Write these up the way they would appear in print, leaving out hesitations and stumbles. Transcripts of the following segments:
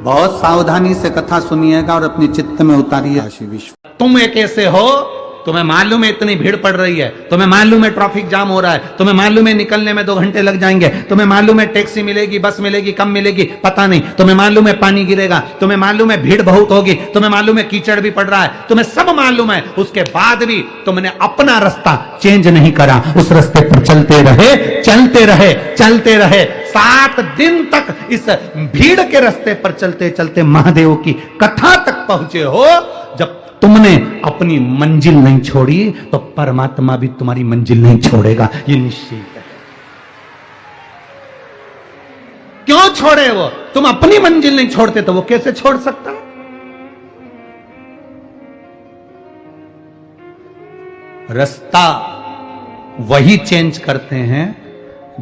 बहुत सावधानी से कथा सुनिएगा और अपने चित्त में उतारिए। तुम एक ऐसे हो, तुम्हें मालूम है इतनी भीड़ पड़ रही है, तुम्हें मालूम है ट्रैफिक जाम हो रहा है, तुम्हें मालूम है निकलने में 2 घंटे लग जाएंगे, तुम्हें मालूम है टैक्सी मिलेगी, बस मिलेगी, कम मिलेगी, पता नहीं, तुम्हें मालूम है पानी गिरेगा, तुम्हें मालूम है भीड़ बहुत होगी, तुम्हें मालूम है कीचड़ भी पड़ रहा है, तुम्हें सब मालूम है, उसके बाद भी तुमने अपना रास्ता चेंज नहीं करा, उस रास्ते पर चलते रहे, चलते रहे, चलते रहे। 7 दिन तक इस भीड़ के रास्ते पर चलते चलते महादेव की कथा तक पहुंचे हो। जब तुमने अपनी मंजिल नहीं छोड़ी तो परमात्मा भी तुम्हारी मंजिल नहीं छोड़ेगा, ये निश्चित है। क्यों छोड़े वो? तुम अपनी मंजिल नहीं छोड़ते तो वो कैसे छोड़ सकता? रास्ता वही चेंज करते हैं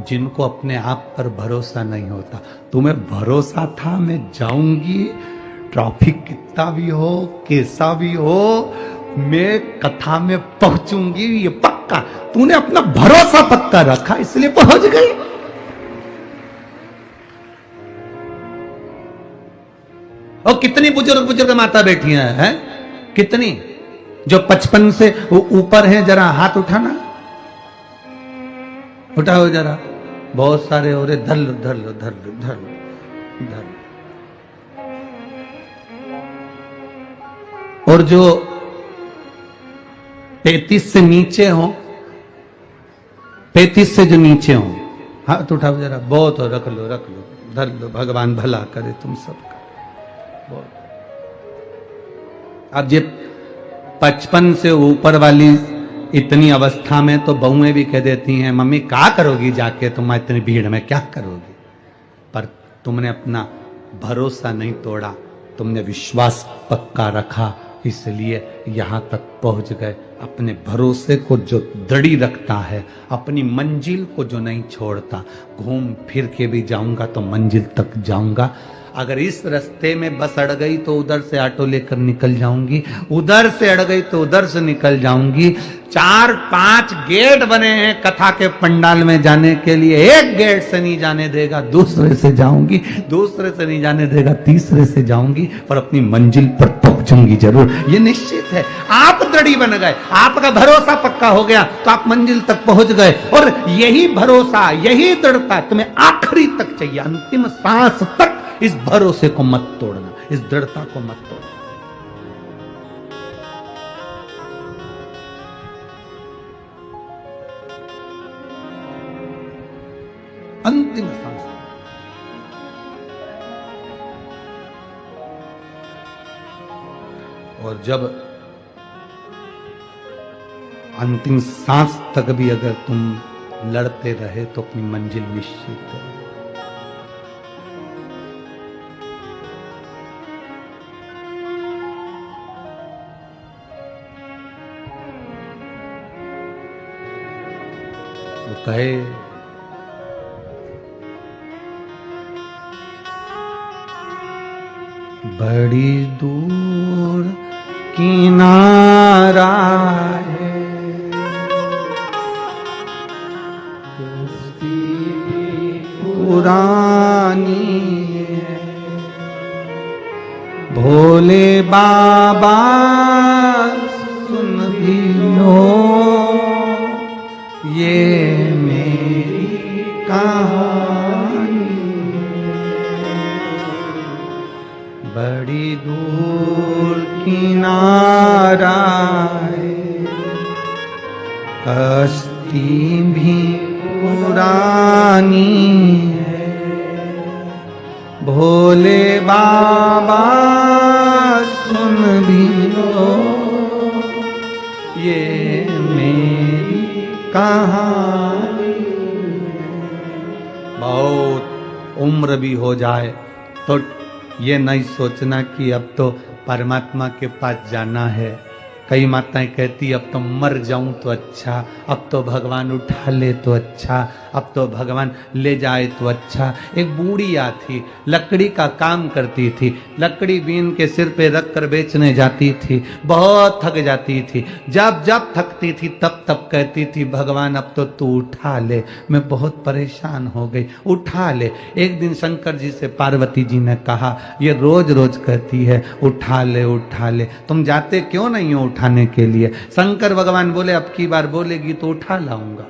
जिनको अपने आप पर भरोसा नहीं होता। तुम्हें भरोसा था मैं जाऊंगी, ट्रैफिक कितना भी हो, कैसा भी हो, मैं कथा में पहुंचूंगी, ये पक्का। तूने अपना भरोसा पक्का रखा इसलिए पहुंच गई। और कितनी बुजुर्ग बुजुर्ग माता बैठी हैं, कितनी जो 55 से ऊपर हैं, जरा हाथ उठाना, उठाओ जरा। बहुत सारे हो रहे, धर लो धर लो धर लो धर लो धर लो। और जो 35 से नीचे हो, 35 से जो नीचे हो, हाथ उठाओ जरा। बहुत हो, रख लो रख लो, धर लो, भगवान भला करे तुम सबका। बहुत। अब ये 55 से ऊपर वाली इतनी अवस्था में तो बहुएं भी कह देती हैं, मम्मी क्या करोगी जाके, तुम इतनी भीड़ में क्या करोगी? पर तुमने अपना भरोसा नहीं तोड़ा, तुमने विश्वास पक्का रखा, इसलिए यहां तक पहुंच गए। अपने भरोसे को जो दृढ़ी रखता है, अपनी मंजिल को जो नहीं छोड़ता, घूम फिर के भी जाऊंगा तो मंजिल तक जाऊंगा। अगर इस रास्ते में बस अड़ गई तो उधर से ऑटो लेकर निकल जाऊंगी, उधर से अड़ गई तो उधर से निकल जाऊंगी। 4-5 गेट बने हैं कथा के पंडाल में जाने के लिए, एक गेट से नहीं जाने देगा, दूसरे से जाऊंगी, दूसरे से नहीं जाने देगा, तीसरे से जाऊंगी, पर अपनी मंजिल पर पहुंचूंगी जरूर, ये निश्चित है। आप दृढ़ी बन गए, आपका भरोसा पक्का हो गया तो आप मंजिल तक पहुंच गए। और यही भरोसा, यही दृढ़ता तुम्हें आखिरी तक चाहिए, अंतिम सांस तक इस भरोसे को मत तोड़ना, इस दृढ़ता को मत तोड़ना। अंतिम सांस। और जब अंतिम सांस तक भी अगर तुम लड़ते रहे तो अपनी मंजिल निश्चित है। वो कहे बड़ी दूर किनारा है, दोस्ती पुरानी है, भोले बाबा सुन भी लो ये मेरी कहानी। बड़ी दूर किनारा है, कश्ती भी पुरानी है, भोले बाबा सुन भी लो ये मेरी कहानी। बहुत उम्र भी हो जाए तो ये नहीं सोचना कि अब तो परमात्मा के पास जाना है, कई माताएं कहती अब तो मर जाऊं तो अच्छा, अब तो भगवान उठा ले तो अच्छा, अब तो भगवान ले जाए तो अच्छा। एक बूढ़िया थी, लकड़ी का काम करती थी, लकड़ी बीन के सिर पे रख कर बेचने जाती थी, बहुत थक जाती थी। जब जब थकती थी तब तब कहती थी भगवान अब तो तू उठा ले, मैं बहुत परेशान हो गई, उठा ले। एक दिन शंकर जी से पार्वती जी ने कहा ये रोज रोज कहती है उठा ले, तुम जाते क्यों नहीं हो उठाने के लिए? शंकर भगवान बोले अब की बार बोलेगी तो उठा लाऊंगा।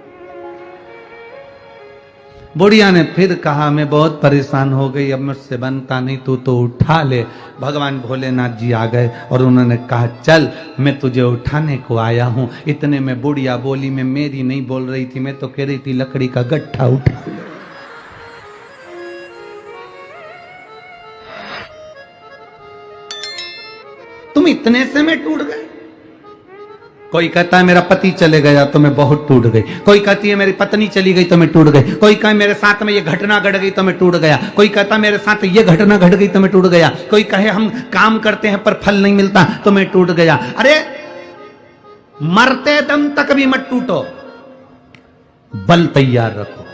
बुढ़िया ने फिर कहा मैं बहुत परेशान हो गई, अब मुझसे बनता नहीं, तू तो उठा ले। भगवान भोलेनाथ जी आ गए और उन्होंने कहा चल मैं तुझे उठाने को आया हूं। इतने में बुढ़िया बोली, मैं मेरी नहीं बोल रही थी, मैं तो कह रही थी लकड़ी का गट्ठा उठा ले। तुम इतने से में टूट गए। कोई कहता है मेरा पति चले गया तो मैं बहुत टूट गई, कोई कहती है मेरी पत्नी चली गई तो मैं टूट गई, कोई कहे मेरे साथ में ये घटना घट गई तो मैं टूट गया, कोई कहता मेरे साथ ये घटना घट गई तो मैं टूट गया, कोई कहे हम काम करते हैं पर फल नहीं मिलता तो मैं टूट गया। अरे मरते दम तक भी मत टूटो, बल तैयार रखो।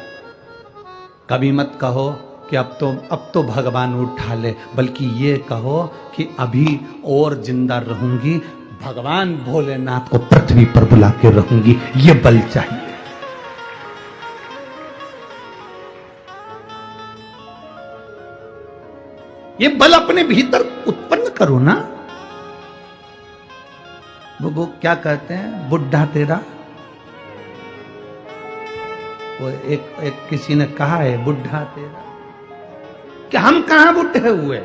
कभी मत कहो कि अब तो भगवान उठा ले, बल्कि ये कहो कि अभी और जिंदा रहूंगी, भगवान भोलेनाथ को पृथ्वी पर बुला के रहूंगी, ये बल चाहिए। ये बल अपने भीतर उत्पन्न करो ना। वो क्या कहते हैं, बुढ़ा तेरा, वो एक किसी ने कहा है बुढ़ा तेरा, कि हम कहां बुढ़े हुए।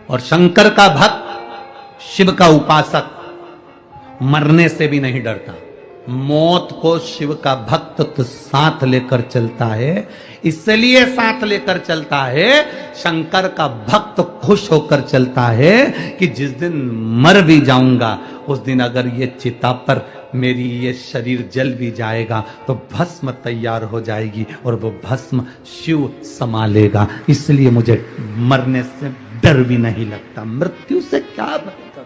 और शंकर का भक्त, शिव का उपासक मरने से भी नहीं डरता। मौत को शिव का भक्त तो साथ लेकर चलता है, इसलिए साथ लेकर चलता है। शंकर का भक्त खुश होकर चलता है कि जिस दिन मर भी जाऊंगा उस दिन अगर ये चिता पर मेरी ये शरीर जल भी जाएगा तो भस्म तैयार हो जाएगी और वो भस्म शिव संभालेगा, इसलिए मुझे मरने से डर भी नहीं लगता। मृत्यु से क्या मतलब?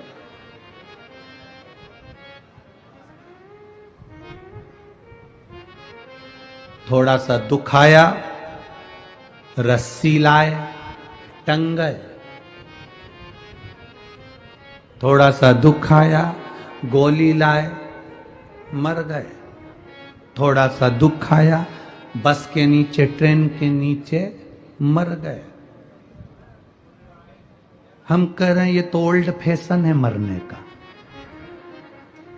थोड़ा सा दुख आया, रस्सी लाए, टंग गए। थोड़ा सा दुख आया, गोली लाए, मर गए। थोड़ा सा दुख आया, बस के नीचे, ट्रेन के नीचे मर गए। हम कह रहे हैं ये तो ओल्ड फैशन है मरने का,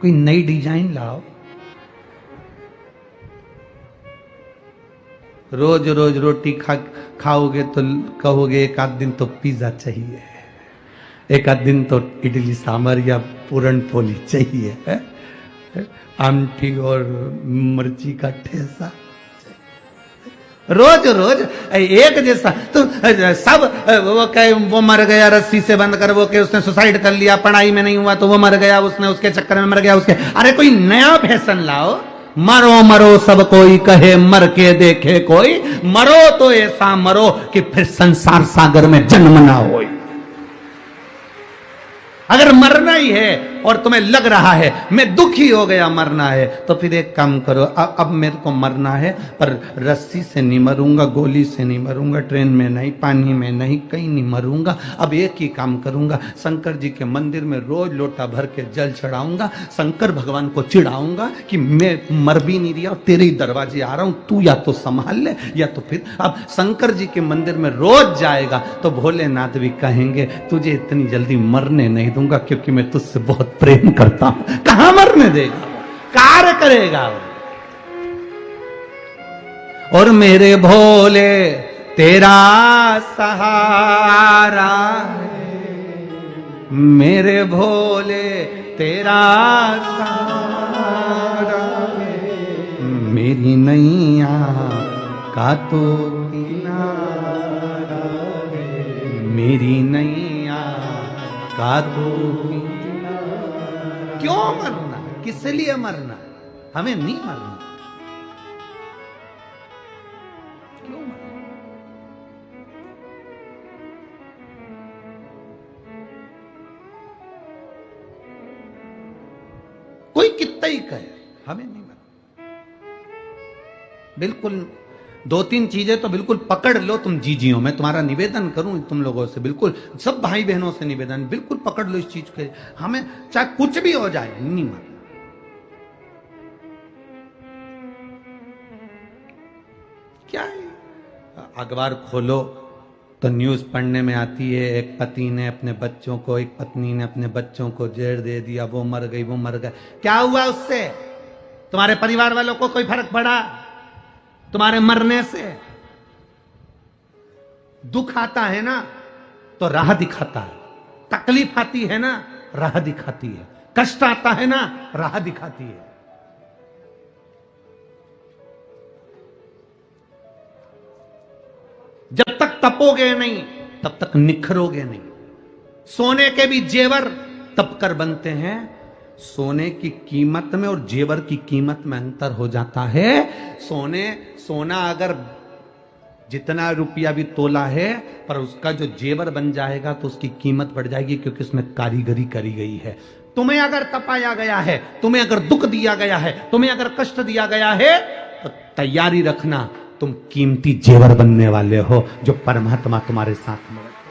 कोई नई डिजाइन लाओ। रोज रोज रोटी खाओगे तो कहोगे एक आध दिन तो पिज्जा चाहिए, एक आध दिन तो इडली सांभर या पूरन पोली चाहिए, आमटी और मिर्ची का ठेसा। रोज रोज एक जैसा तो सब वो कहे वो मर गया रस्सी से बंद कर, वो कहे उसने सुसाइड कर लिया, पढ़ाई में नहीं हुआ तो वो मर गया, उसने उसके चक्कर में मर गया उसके। अरे कोई नया फैशन लाओ। मरो मरो सब कोई कहे, मर के देखे कोई, मरो तो ऐसा मरो कि फिर संसार सागर में जन्म ना हो। अगर मरना ही है और तुम्हें लग रहा है मैं दुखी हो गया मरना है, तो फिर एक काम करो, अब मेरे को मरना है पर रस्सी से नहीं मरूंगा, गोली से नहीं मरूंगा, ट्रेन में नहीं, पानी में नहीं, कहीं नहीं मरूंगा। अब एक ही काम करूंगा, शंकर जी के मंदिर में रोज लोटा भर के जल चढ़ाऊंगा, शंकर भगवान को चिढ़ाऊंगा कि मैं मर भी नहीं रहा और तेरे ही दरवाजे आ रहा हूं, तू या तो संभाल ले या तो फिर। अब शंकर जी के मंदिर में रोज जाएगा तो भोलेनाथ भी कहेंगे तुझे इतनी जल्दी मरने नहीं दूंगा क्योंकि मैं तुझसे बहुत प्रेम करता हूं। कहां मरने देगा, कार्य करेगा। और मेरे भोले तेरा सहारा है, मेरे भोले तेरा सहारा है, मेरी नैया का तो किनारा है, मेरी नैया का तो। क्यों मरना, किस लिए मरना? हमें नहीं मरना। क्यों मरना? कितना ही कहे, हमें नहीं मरना। बिल्कुल 2-3 चीजें तो बिल्कुल पकड़ लो तुम जीजियो। मैं तुम्हारा निवेदन करूं तुम लोगों से, बिल्कुल सब भाई बहनों से निवेदन, बिल्कुल पकड़ लो इस चीज के, हमें चाहे कुछ भी हो जाए नहीं मरना। क्या है, अखबार खोलो तो न्यूज पढ़ने में आती है, एक पति ने अपने बच्चों को, एक पत्नी ने अपने बच्चों को जहर दे दिया, वो मर गई, वो मर गए। क्या हुआ उससे? तुम्हारे परिवार वालों को कोई फर्क पड़ा तुम्हारे मरने से? दुख आता है ना तो राह दिखाता है, तकलीफ आती है ना राह दिखाती है, कष्ट आता है ना राह दिखाती है। जब तक तपोगे नहीं तब तक निखरोगे नहीं। सोने के भी जेवर तप कर बनते हैं। सोने की कीमत में और जेवर की कीमत में अंतर हो जाता है। सोना अगर जितना रुपया भी तोला है, पर उसका जो जेवर बन जाएगा तो उसकी कीमत बढ़ जाएगी, क्योंकि उसमें कारीगरी करी गई है। तुम्हें अगर तपाया गया है, तुम्हें अगर दुख दिया गया है, तुम्हें अगर कष्ट दिया गया है, तो तैयारी रखना, तुम कीमती जेवर बनने वाले हो, जो परमात्मा तुम्हारे साथ में रखे।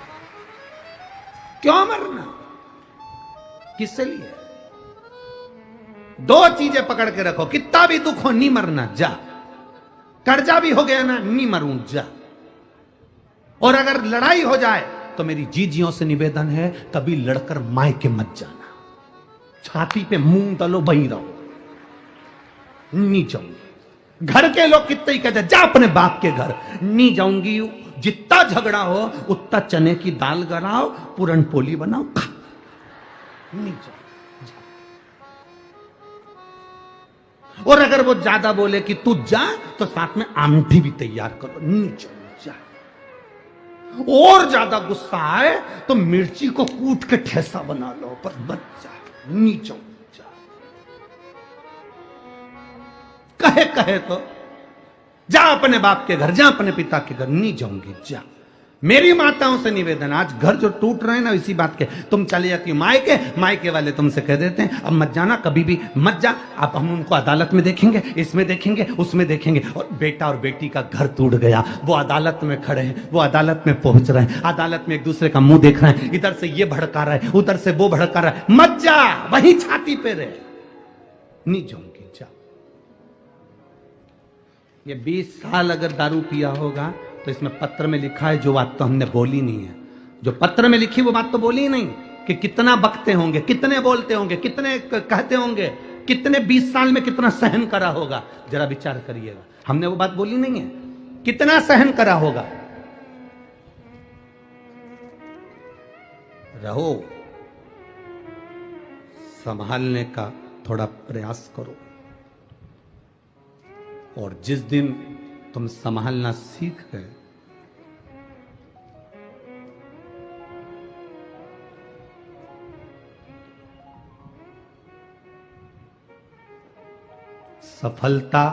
क्यों मरना? किससे लिए? 2 चीजें पकड़ के रखो, कितना भी दुख हो नहीं मरना, जा। कर्जा भी हो गया ना, नहीं मरूं, जा। और अगर लड़ाई हो जाए तो मेरी जीजियों से निवेदन है, कभी लड़कर मायके मत जाना। छाती पे मुंह डालो, वहीं रहो, नहीं जाऊंगी। घर के लोग कितने ही कहते, जा अपने बाप के घर, नहीं जाऊंगी। जितना झगड़ा हो उतना चने की दाल गलाओ, पूरन पोली बनाओ, खा, नहीं जाऊंगी। और अगर वो ज्यादा बोले कि तू जा, तो साथ में आमठी भी तैयार करो, नहीं जाऊंगी, जा। और ज्यादा गुस्सा आए तो मिर्ची को कूट के ठेसा बना लो, पर मत जा, नहीं जाऊंगी। कहे तो जा अपने बाप के घर, जा अपने पिता के घर, नहीं जाऊंगी, जा। मेरी माताओं से निवेदन, आज घर जो टूट रहे हैं ना इसी बात के, तुम चले जाती हो मायके वाले तुमसे कह देते हैं अब मत जाना, कभी भी मत जा। अब हम उनको अदालत में देखेंगे, इसमें देखेंगे, उसमें देखेंगे। और बेटा और बेटी का घर टूट गया, वो अदालत में खड़े हैं, वो अदालत में पहुंच रहे हैं, अदालत में एक दूसरे का मुंह देख रहे हैं, इधर से ये भड़का रहा है, उधर से वो भड़का रहा है। मत जा, वही छाती पे रहे, नहीं जाऊंगी, जा। ये 20 साल अगर दारू पिया होगा तो इसमें पत्र में लिखा है जो बात तो हमने बोली नहीं है, जो पत्र में लिखी वो बात तो बोली ही नहीं, कि कितना बकते होंगे, कितने बोलते होंगे, कितने कहते होंगे, कितने 20 साल में कितना सहन करा होगा, जरा विचार करिएगा। हमने वो बात बोली नहीं है, कितना सहन करा होगा। रहो, संभालने का थोड़ा प्रयास करो, और जिस दिन तुम संभालना सीख गए, सफलता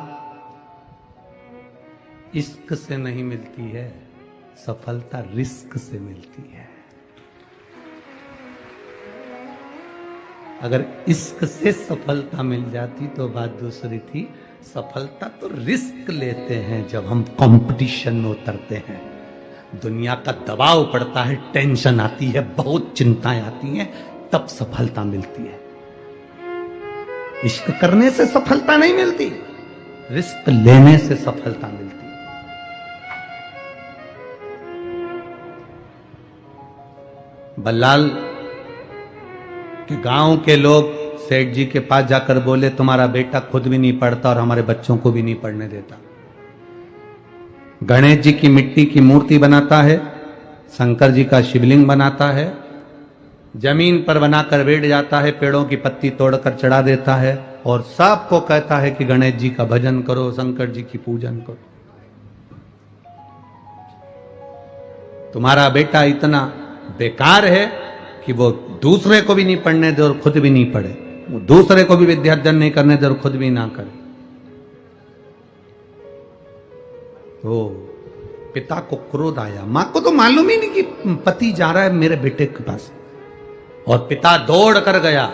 इश्क से नहीं मिलती है, सफलता रिस्क से मिलती है। अगर इश्क से सफलता मिल जाती तो बात दूसरी थी। सफलता तो रिस्क लेते हैं जब हम कंपटीशन में उतरते हैं, दुनिया का दबाव पड़ता है, टेंशन आती है, बहुत चिंताएं आती हैं, तब सफलता मिलती है। इश्क करने से सफलता नहीं मिलती, रिस्क लेने से सफलता मिलती है। बल्लाल के गांव के लोग सेठ जी के पास जाकर बोले, तुम्हारा बेटा खुद भी नहीं पढ़ता और हमारे बच्चों को भी नहीं पढ़ने देता। गणेश जी की मिट्टी की मूर्ति बनाता है, शंकर जी का शिवलिंग बनाता है, जमीन पर बनाकर बैठ जाता है, पेड़ों की पत्ती तोड़कर चढ़ा देता है, और सबको कहता है कि गणेश जी का भजन करो, शंकर जी की पूजन करो। तुम्हारा बेटा इतना बेकार है कि वो दूसरे को भी नहीं पढ़ने दे और खुद भी नहीं पढ़े, वो दूसरे को भी विद्यार्जन नहीं करने दे और खुद भी ना करे। तो पिता को क्रोध आया, मां को तो मालूम ही नहीं कि पति जा रहा है मेरे बेटे के पास, और पिता दौड़ कर गया।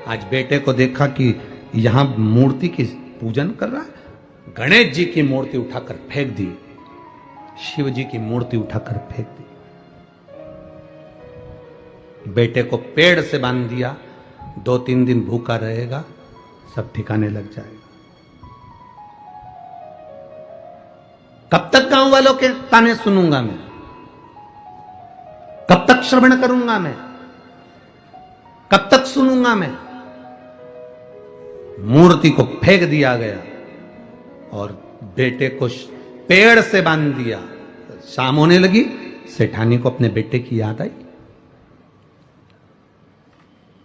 आज बेटे को देखा कि यहां मूर्ति की पूजन कर रहा है, गणेश जी की मूर्ति उठाकर फेंक दी, शिव जी की मूर्ति उठाकर फेंक दी, बेटे को पेड़ से बांध दिया, 2-3 दिन भूखा रहेगा, सब ठिकाने लग जाएगा। कब तक गांव वालों के ताने सुनूंगा मैं? कब तक श्रवण करूंगा मैं? कब तक सुनूंगा मैं? मूर्ति को फेंक दिया गया और बेटे को पेड़ से बांध दिया। शाम होने लगी, सेठानी को अपने बेटे की याद आई।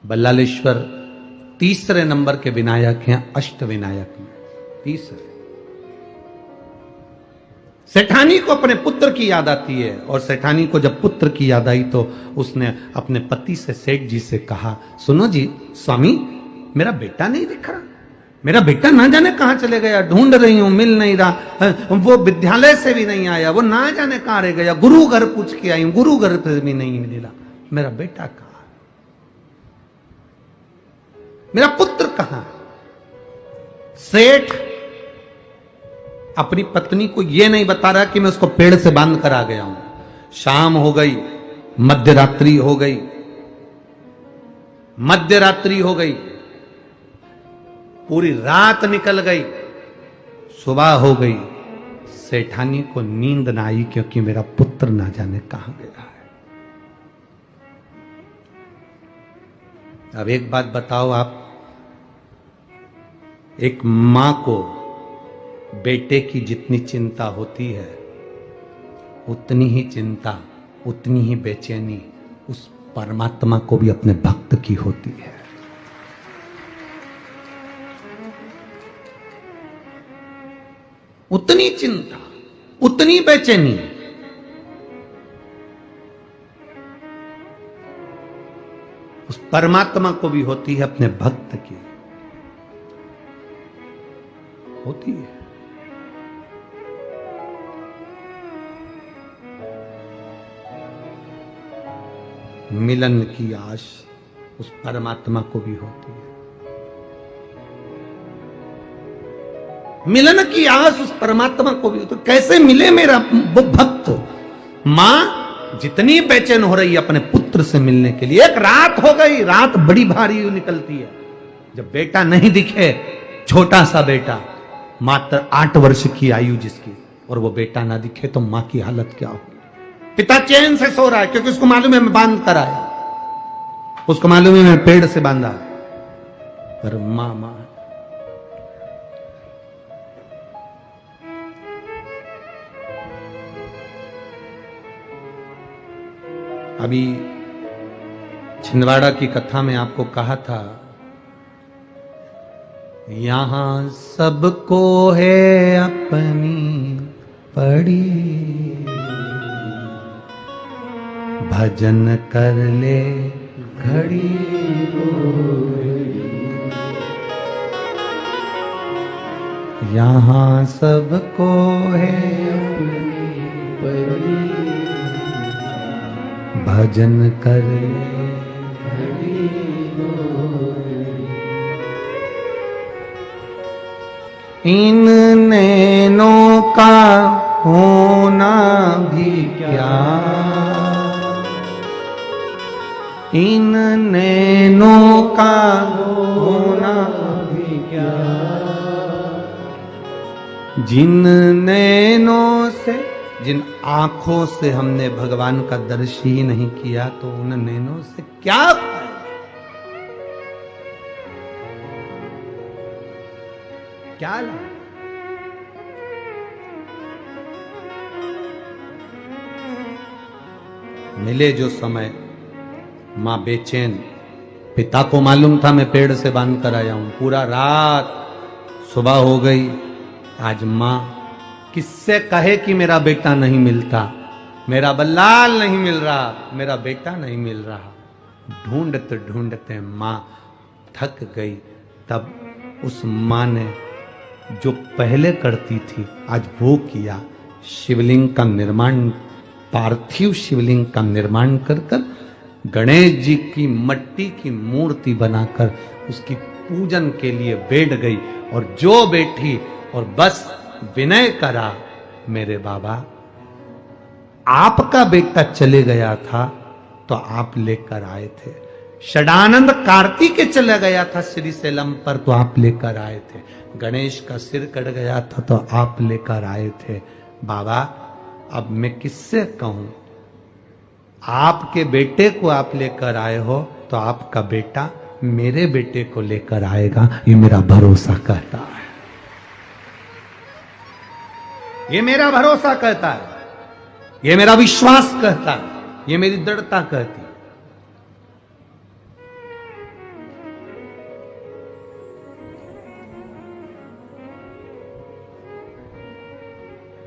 बल्लालेश्वर तीसरे नंबर के विनायक हैं अष्ट विनायक में, तीसरे। सेठानी को अपने पुत्र की याद आती है, और सेठानी को जब पुत्र की याद आई तो उसने अपने पति से, सेठ जी से कहा, सुनो जी स्वामी, मेरा बेटा नहीं दिख रहा, मेरा बेटा ना जाने कहां चले गया, ढूंढ रही हूं, मिल नहीं रहा, वो विद्यालय से भी नहीं आया, वो ना जाने कहां रह गया, गुरु घर पूछ के आई हूं, गुरु घर से भी नहीं मिला, मेरा बेटा कहां, मेरा पुत्र कहां? सेठ अपनी पत्नी को यह नहीं बता रहा कि मैं उसको पेड़ से बांध कर आ गया हूं। शाम हो गई, मध्य रात्रि हो गई, मध्यरात्रि हो गई, पूरी रात निकल गई, सुबह हो गई, सेठानी को नींद ना आई क्योंकि मेरा पुत्र ना जाने कहां गया है। अब एक बात बताओ आप, एक मां को बेटे की जितनी चिंता होती है, उतनी ही चिंता, उतनी ही बेचैनी उस परमात्मा को भी अपने भक्त की होती है। उतनी चिंता, उतनी बेचैनी उस परमात्मा को भी होती है, अपने भक्त की होती है। मिलन की आश उस परमात्मा को भी होती है, मिलन की आस उस परमात्मा को भी। तो कैसे मिले मेरा वो भक्त? मां जितनी बेचैन हो रही है अपने पुत्र से मिलने के लिए, एक रात हो गई, रात बड़ी भारी निकलती है, जब बेटा नहीं दिखे, छोटा सा बेटा, मात्र 8 वर्ष की आयु जिसकी, और वो बेटा ना दिखे तो मां की हालत क्या होगी? पिता चैन से सो रहा है क्योंकि उसको मालूम है मैं बांध कर आया, उसको मालूम है मैं पेड़ से बांधा, पर मां अभी छिंदवाड़ा की कथा में आपको कहा था, यहां सबको है अपनी पड़ी, भजन कर ले घड़ी यहां सबको है अपनी पड़ी, भजन कर ले घड़ी इन नैनों का होना भी क्या, इन नैनों का होना भी क्या, जिन नैनों से, जिन आंखों से हमने भगवान का दर्शन ही नहीं किया, तो उन नैनों से क्या फायदा? क्या लाभ? मिले जो समय, मां बेचैन, पिता को मालूम था मैं पेड़ से बांध कर आया हूं, पूरा रात, सुबह हो गई, आज मां किससे कहे कि मेरा बेटा नहीं मिलता, मेरा बल्लाल नहीं मिल रहा, मेरा बेटा नहीं मिल रहा। ढूंढते ढूंढते मां थक गई। तब उस मां ने जो पहले करती थी आज वो किया, शिवलिंग का निर्माण, पार्थिव शिवलिंग का निर्माण कर कर गणेश जी की मट्टी की मूर्ति बनाकर उसकी पूजन के लिए बैठ गई और जो बैठी और बस विनय करा, मेरे बाबा आपका बेटा चले गया था तो आप लेकर आए थे, षडानंद कार्तिक चला गया था श्रीशैलम पर तो आप लेकर आए थे, गणेश का सिर कट गया था तो आप लेकर आए थे। बाबा अब मैं किससे कहूं, आपके बेटे को आप लेकर आए हो तो आपका बेटा मेरे बेटे को लेकर आएगा, ये मेरा भरोसा कहता है, ये मेरा भरोसा कहता है, ये मेरा विश्वास कहता है, ये मेरी दृढ़ता कहती है।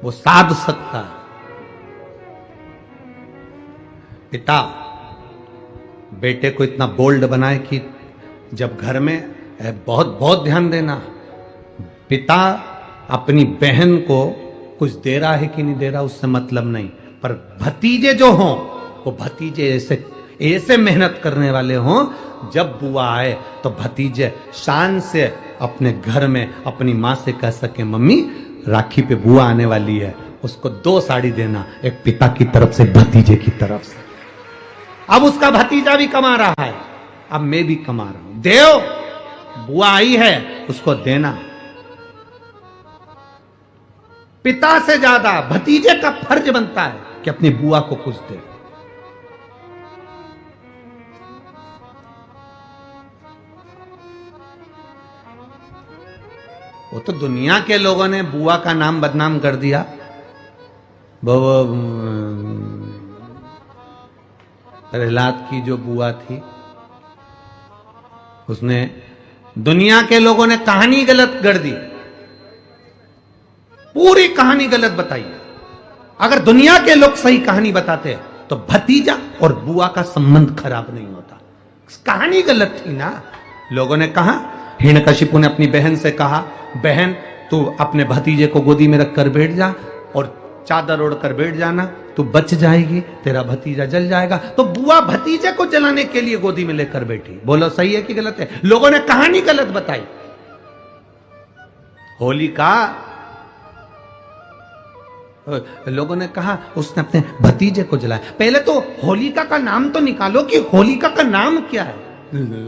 वो साध सकता है। पिता बेटे को इतना बोल्ड बनाए कि जब घर में बहुत बहुत ध्यान देना, पिता अपनी बहन को कुछ दे रहा है कि नहीं दे रहा उससे मतलब नहीं, पर भतीजे जो हों वो भतीजे ऐसे ऐसे मेहनत करने वाले हों, जब बुआ आए तो भतीजे शान से अपने घर में अपनी माँ से कह सके मम्मी राखी पे बुआ आने वाली है, उसको 2 साड़ी देना, एक पिता की तरफ से भतीजे की तरफ से। अब उसका भतीजा भी कमा रहा है, अब मैं भी कमा रहा हूं, देव बुआ आई है उसको देना। पिता से ज्यादा भतीजे का फर्ज बनता है कि अपनी बुआ को कुछ दे। वो तो दुनिया के लोगों ने बुआ का नाम बदनाम कर दिया। वो प्रहलाद की जो बुआ थी उसने, दुनिया के लोगों ने कहानी गलत कर दी, पूरी कहानी गलत बताई। अगर दुनिया के लोग सही कहानी बताते तो भतीजा और बुआ का संबंध खराब नहीं होता। कहानी गलत थी ना। लोगों ने कहा, हिरण्यकशिपु ने अपनी बहन से कहा, बहन तू अपने भतीजे को गोदी में रखकर बैठ जा और चादर ओढ़कर बैठ जाना, तू बच जाएगी, तेरा भतीजा जल जाएगा। तो बुआ भतीजे को जलाने के लिए गोदी में लेकर बैठी। बोलो सही है कि गलत है? लोगों ने कहानी गलत बताई। होलिका, लोगों ने कहा उसने अपने भतीजे को जलाया। पहले तो होलिका का नाम तो निकालो कि होलिका का नाम क्या है।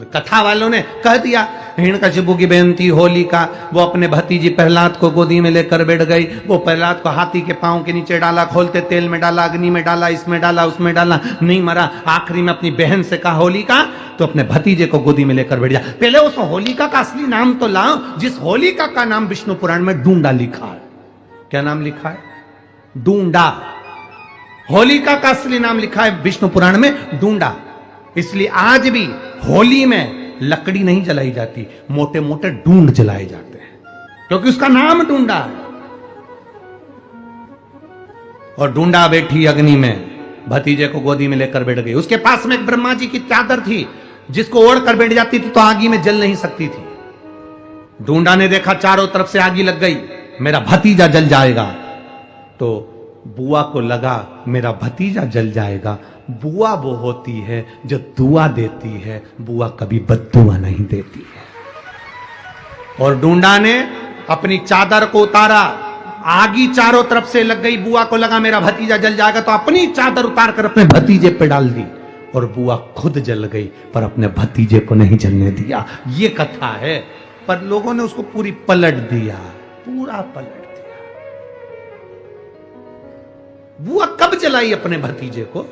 कथा वालों ने कह दिया हिरण्यकशिपु की बहन थी होलिका, वो अपने भतीजी प्रहलाद को गोदी में लेकर बैठ गई। वो प्रहलाद को हाथी के पांव के नीचे डाला, खोलते तेल में डाला, अग्नि में डाला, इसमें डाला, उसमें डाला, नहीं मरा। आखिरी में अपनी बहन से कहा होलिका तो अपने भतीजे को गोदी में लेकर बैठ जा। पहले उस होलिका का असली नाम तो लाओ, जिस होलिका का नाम विष्णु पुराण में डूंडा लिखा है। क्या नाम लिखा है? डूंडा। होलिका का असली नाम लिखा है विष्णु पुराण में डूंडा। इसलिए आज भी होली में लकड़ी नहीं जलाई जाती, मोटे मोटे डूंड जलाए जाते हैं, क्योंकि उसका नाम डूंडा है। और डूंडा बैठी अग्नि में, भतीजे को गोदी में लेकर बैठ गई। उसके पास में एक ब्रह्मा जी की चादर थी, जिसको ओढ़कर बैठ जाती थी तो आगी में जल नहीं सकती थी। डूंडा ने देखा चारों तरफ से आगी लग गई, मेरा भतीजा जल जाएगा। तो बुआ को लगा मेरा भतीजा जल जाएगा। बुआ वो होती है जो दुआ देती है, बुआ कभी बद्दुआ नहीं देती है। और डूंडा ने अपनी चादर को उतारा, आगी चारों तरफ से लग गई। बुआ को लगा मेरा भतीजा जल जाएगा, तो अपनी चादर उतार कर अपने भतीजे पे डाल दी और बुआ खुद जल गई, पर अपने भतीजे को नहीं जलने दिया। ये कथा है, पर लोगों ने उसको पूरी पलट दिया, पूरा पलट दिया। बुआ कब जलाई अपने भतीजे को?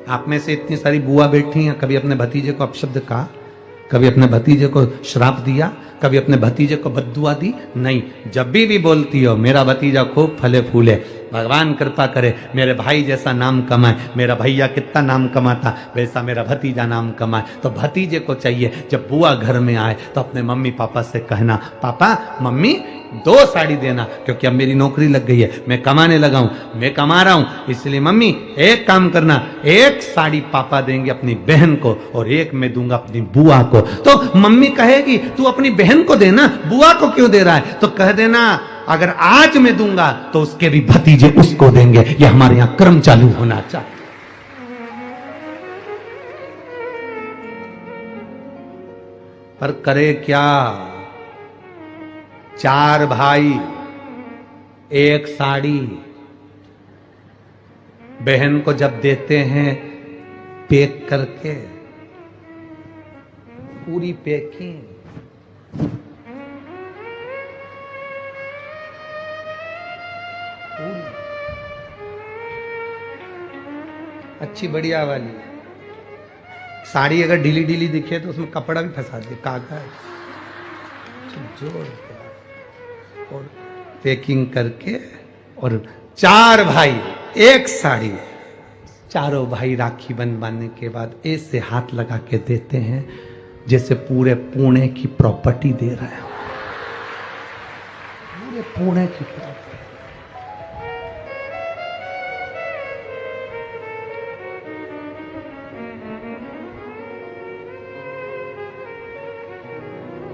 आप में से इतनी सारी बुआ बैठी हैं, कभी अपने भतीजे को अपशब्द कहा? कभी अपने भतीजे को श्राप दिया? कभी अपने भतीजे को बद्दुआ दी? नहीं। जब भी बोलती हो मेरा भतीजा खूब फले फूले, भगवान कृपा करे मेरे भाई जैसा नाम कमाए, मेरा भैया कितना नाम कमाता वैसा मेरा भतीजा नाम कमाए, तो भतीजे को चाहिए जब बुआ घर में आए तो अपने मम्मी पापा से कहना, पापा मम्मी 2 साड़ी देना, क्योंकि अब मेरी नौकरी लग गई है, मैं कमाने लगा हूं, मैं कमा रहा हूं, इसलिए मम्मी एक काम करना, 1 साड़ी पापा देंगे अपनी बहन को और 1 मैं दूंगा अपनी बुआ को। तो मम्मी कहेगी तू अपनी बहन को देना, बुआ को क्यों दे रहा है? तो कह देना अगर आज मैं दूंगा तो उसके भी भतीजे उसको देंगे। ये हमारे यहां क्रम चालू होना चाहिए। पर करे क्या, 4 भाई, 1 साड़ी। बहन को जब देते हैं पैक करके, पूरी पैकिंग, पूरी अच्छी बढ़िया वाली साड़ी। अगर ढीली ढीली दिखे तो उसमें कपड़ा भी फंसा दे, कागज जोड़ और पैकिंग करके। और 4 भाई 1 साड़ी, चारों भाई राखी बनवाने के बाद ऐसे हाथ लगा के देते हैं जैसे पूरे पुणे की प्रॉपर्टी दे रहे हो, पूरे पुणे की प्रॉपर्टी।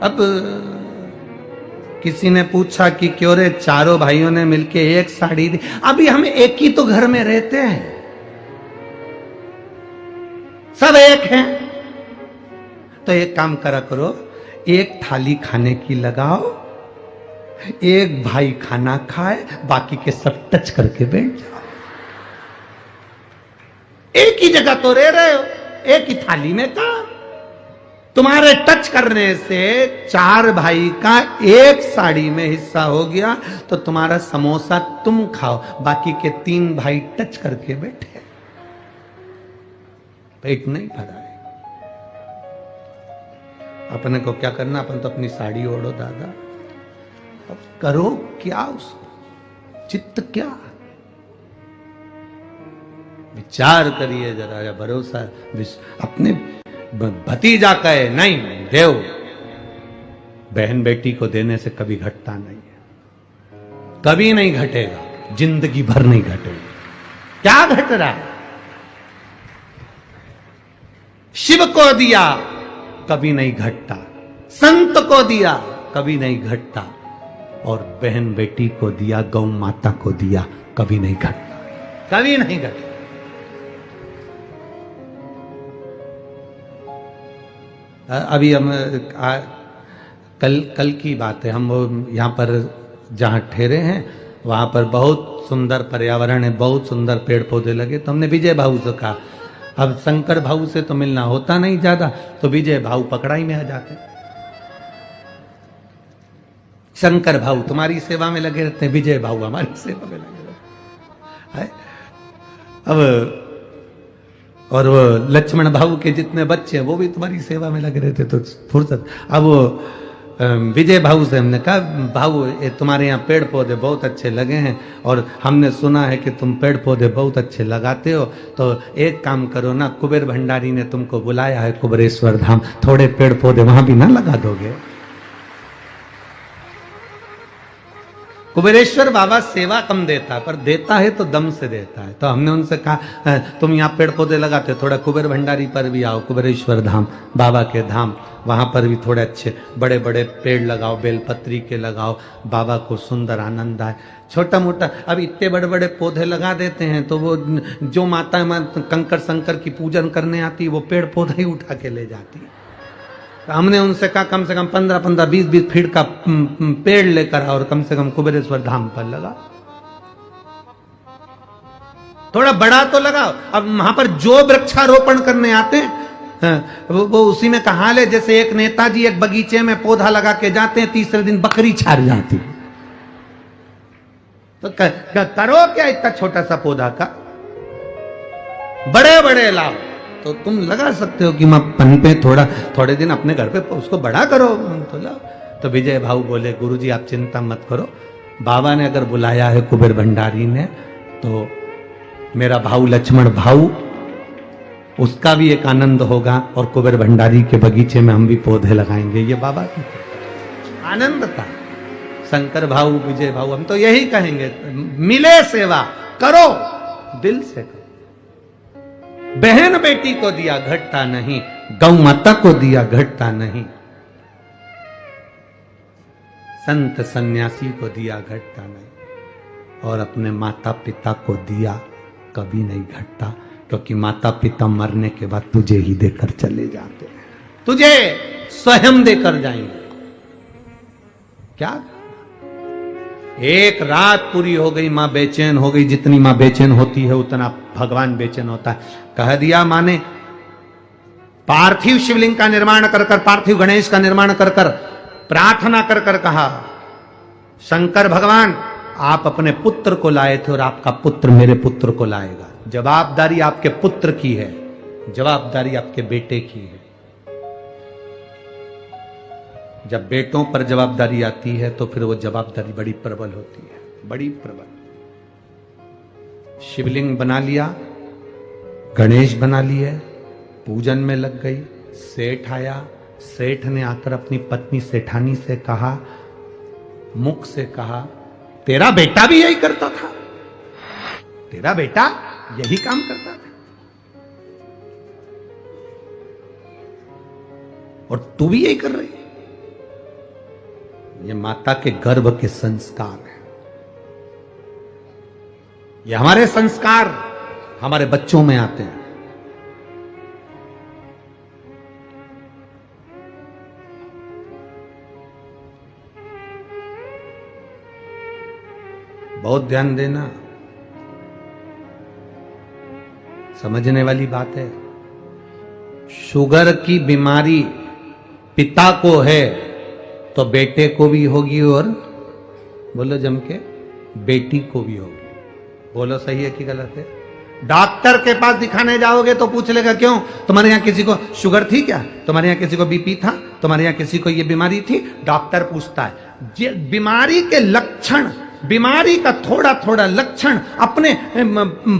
अब किसी ने पूछा कि क्यों रे, चारों भाइयों ने मिलके 1 साड़ी दी। अभी हम एक ही तो घर में रहते हैं, सब एक हैं, तो एक काम करा करो, 1 थाली खाने की लगाओ, 1 भाई खाना खाए, बाकी के सब टच करके बैठ जाओ। एक ही जगह तो रह रहे हो, एक ही थाली में काम। तुम्हारे टच करने से 4 भाई का 1 साड़ी में हिस्सा हो गया, तो तुम्हारा समोसा तुम खाओ, बाकी के 3 भाई टच करके बैठे, पेट नहीं भरा है। अपने को क्या करना, अपन तो अपनी साड़ी ओढ़ो दादा, अब करो क्या उसको, चित्त क्या, विचार करिए जरा, या भरोसा अपने भतीजा कहे नहीं देव, बहन बेटी को देने से कभी घटता नहीं है, कभी नहीं घटेगा, जिंदगी भर नहीं घटेगा। क्या घट रहा है? शिव को दिया कभी नहीं घटता, संत को दिया कभी नहीं घटता, और बहन बेटी को दिया, गौ माता को दिया, कभी नहीं घटता, कभी नहीं घटता। अभी हम कल की बात है, हम वो यहाँ पर जहाँ ठहरे हैं वहाँ पर बहुत सुंदर पर्यावरण है, बहुत सुंदर पेड़ पौधे लगे। तो हमने विजय भाऊ से कहा, अब शंकर भाऊ से तो मिलना होता नहीं ज्यादा, तो विजय भाऊ पकड़ाई में आ जाते। शंकर भाऊ तुम्हारी सेवा में लगे रहते हैं, विजय भाऊ हमारी सेवा में लगे रहते हैं। अब और वो लक्ष्मण भाऊ के जितने बच्चे हैं वो भी तुम्हारी सेवा में लगे रहते, तो फुर्सत। अब वो विजय भाऊ से हमने कहा, भाऊ तुम्हारे यहाँ पेड़ पौधे बहुत अच्छे लगे हैं, और हमने सुना है कि तुम पेड़ पौधे बहुत अच्छे लगाते हो, तो एक काम करो ना, कुबेर भंडारी ने तुमको बुलाया है कुबेरेश्वर धाम, थोड़े पेड़ पौधे वहां भी ना लगा दोगे? कुबेरेश्वर बाबा सेवा कम देता है, पर देता है तो दम से देता है। तो हमने उनसे कहा, तुम यहाँ पेड़ पौधे लगाते हो, थोड़ा कुबेर भंडारी पर भी आओ, कुबेरेश्वर धाम बाबा के धाम, वहां पर भी थोड़े अच्छे बड़े बड़े पेड़ लगाओ, बेलपत्री के लगाओ, बाबा को सुंदर आनंद आए। छोटा मोटा अब इतने बड़े बड़े पौधे लगा देते हैं, तो वो जो माता कंकर शंकर की पूजन करने आती, वो पेड़ पौधे ही उठा के ले जाती। हमने उनसे कहा कम से कम 15-15, 20-20 फीट का पेड़ लेकर आओ, और कम से कम कुबेरेश्वर धाम पर लगा, थोड़ा बड़ा तो लगाओ। अब वहां पर जो वृक्षारोपण करने आते हैं वो उसी में कहा ले, जैसे एक नेताजी एक बगीचे में पौधा लगा के जाते हैं, तीसरे दिन बकरी छार जाती। तो करो क्या इतना छोटा सा पौधा का, बड़े बड़े लाओ। तो तुम लगा सकते हो कि मैं पन पे थोड़े दिन अपने घर पे उसको बड़ा करो, तो लाओ। तो विजय भाऊ बोले, गुरुजी आप चिंता मत करो, बाबा ने अगर बुलाया है कुबेर भंडारी ने, तो मेरा भाऊ लक्ष्मण भाऊ, उसका भी एक आनंद होगा, और कुबेर भंडारी के बगीचे में हम भी पौधे लगाएंगे। ये बाबा की आनंद था। शंकर भाऊ, विजय भाऊ, हम तो यही कहेंगे, मिले सेवा करो, दिल से करो। बहन बेटी को दिया घटता नहीं, गौ माता को दिया घटता नहीं, संत सन्यासी को दिया घटता नहीं, और अपने माता पिता को दिया कभी नहीं घटता, क्योंकि माता पिता मरने के बाद तुझे ही देकर चले जाते हैं। तुझे स्वयं देकर जाएंगे। क्या एक रात पूरी हो गई, मां बेचैन हो गई। जितनी मां बेचैन होती है उतना भगवान बेचैन होता है। कह दिया मां ने, पार्थिव शिवलिंग का निर्माण कर कर, पार्थिव गणेश का निर्माण कर कर, प्रार्थना कर कर कहा, शंकर भगवान आप अपने पुत्र को लाए थे और आपका पुत्र मेरे पुत्र को लाएगा। जवाबदारी आपके पुत्र की है, जवाबदारी आपके बेटे की है। जब बेटों पर जवाबदारी आती है तो फिर वो जवाबदारी बड़ी प्रबल होती है, बड़ी प्रबल। शिवलिंग बना लिया, गणेश बना लिए, पूजन में लग गई। सेठ आया, सेठ ने आकर अपनी पत्नी सेठानी से कहा, मुख से कहा, तेरा बेटा भी यही करता था, तेरा बेटा यही काम करता था और तू भी यही कर रही है। ये माता के गर्भ के संस्कार है। ये हमारे संस्कार हमारे बच्चों में आते हैं। बहुत ध्यान देना, समझने वाली बात है। शुगर की बीमारी पिता को है तो बेटे को भी होगी और बोलो जम के बेटी को भी होगी। बोलो सही है कि गलत है? डॉक्टर के पास दिखाने जाओगे तो पूछ लेगा, क्यों तुम्हारे यहां किसी को शुगर थी क्या, तुम्हारे यहां किसी को बीपी था, तुम्हारे यहां किसी को यह बीमारी थी? डॉक्टर पूछता है। बीमारी के लक्षण, बीमारी का थोड़ा थोड़ा लक्षण अपने